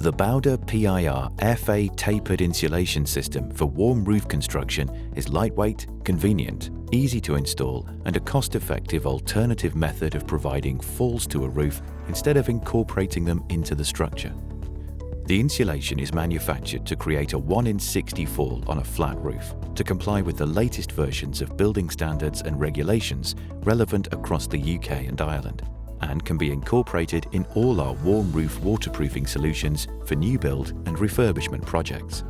The BauderPIR FA tapered insulation system for warm roof construction is lightweight, convenient, easy to install, and a cost-effective alternative method of providing falls to a roof instead of incorporating them into the structure. The insulation is manufactured to create a 1 in 60 fall on a flat roof to comply with the latest versions of building standards and regulations relevant across the UK and Ireland, and can be incorporated in all our warm roof waterproofing solutions for new build and refurbishment projects.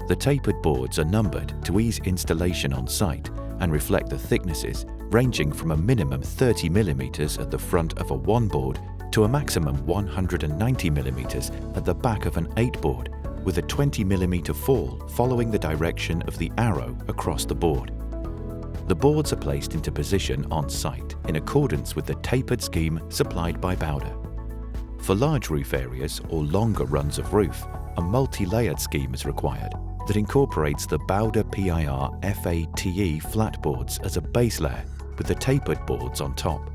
The tapered boards are numbered to ease installation on site and reflect the thicknesses ranging from a minimum 30 mm at the front of a 1 board to a maximum 190 mm at the back of an 8 board, with a 20 mm fall following the direction of the arrow across the board. The boards are placed into position on site in accordance with the tapered scheme supplied by Bauder. For large roof areas or longer runs of roof, a multi-layered scheme is required that incorporates the BauderPIR FATE flat boards as a base layer with the tapered boards on top.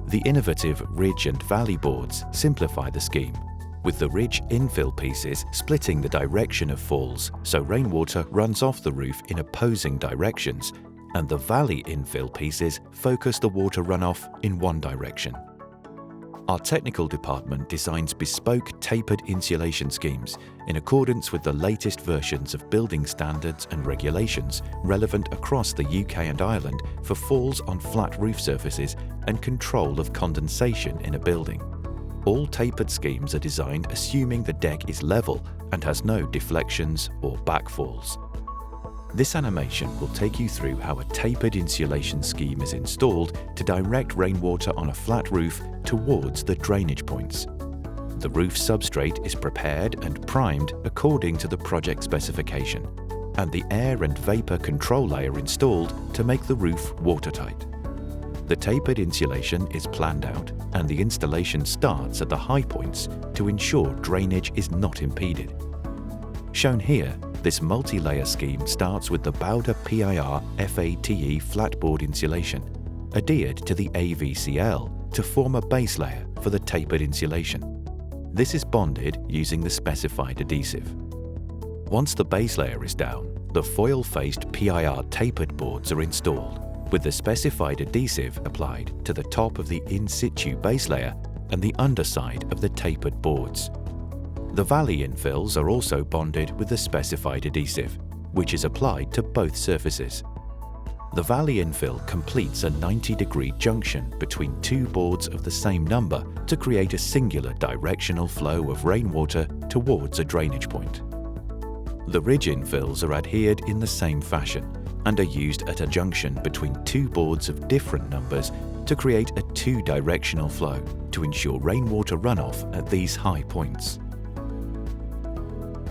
The innovative ridge and valley boards simplify the scheme, with the ridge infill pieces splitting the direction of falls so rainwater runs off the roof in opposing directions, and the valley infill pieces focus the water runoff in one direction. Our technical department designs bespoke tapered insulation schemes in accordance with the latest versions of building standards and regulations relevant across the UK and Ireland for falls on flat roof surfaces and control of condensation in a building. All tapered schemes are designed assuming the deck is level and has no deflections or backfalls. This animation will take you through how a tapered insulation scheme is installed to direct rainwater on a flat roof towards the drainage points. The roof substrate is prepared and primed according to the project specification, and the air and vapor control layer installed to make the roof watertight. The tapered insulation is planned out, and the installation starts at the high points to ensure drainage is not impeded. Shown here, this multi-layer scheme starts with the BauderPIR FATE flatboard insulation, adhered to the AVCL to form a base layer for the tapered insulation. This is bonded using the specified adhesive. Once the base layer is down, the foil-faced PIR tapered boards are installed, with the specified adhesive applied to the top of the in-situ base layer and the underside of the tapered boards. The valley infills are also bonded with the specified adhesive, which is applied to both surfaces. The valley infill completes a 90-degree junction between 2 boards of the same number to create a singular directional flow of rainwater towards a drainage point. The ridge infills are adhered in the same fashion and are used at a junction between 2 boards of different numbers to create a 2-directional flow to ensure rainwater runoff at these high points.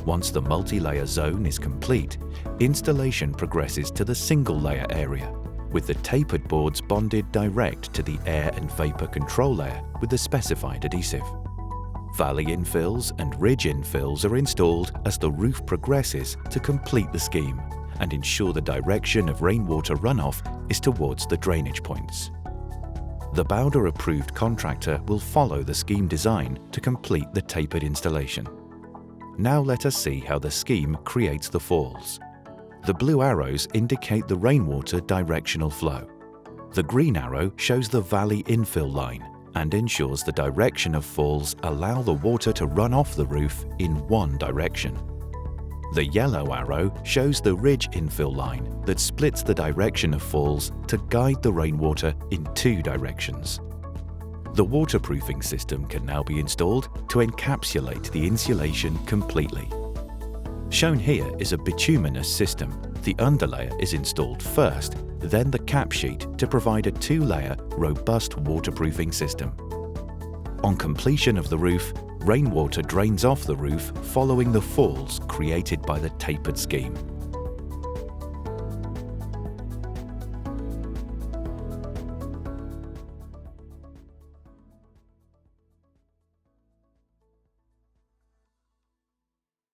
Once the multi-layer zone is complete, installation progresses to the single-layer area, with the tapered boards bonded direct to the air and vapor control layer with the specified adhesive. Valley infills and ridge infills are installed as the roof progresses to complete the scheme and ensure the direction of rainwater runoff is towards the drainage points. The Bauder-approved contractor will follow the scheme design to complete the tapered installation. Now let us see how the scheme creates the falls. The blue arrows indicate the rainwater directional flow. The green arrow shows the valley infill line and ensures the direction of falls allow the water to run off the roof in one direction. The yellow arrow shows the ridge infill line that splits the direction of falls to guide the rainwater in 2 directions. The waterproofing system can now be installed to encapsulate the insulation completely. Shown here is a bituminous system. The underlayer is installed first, then the cap sheet to provide a 2-layer, robust waterproofing system. On completion of the roof, rainwater drains off the roof following the falls created by the tapered scheme.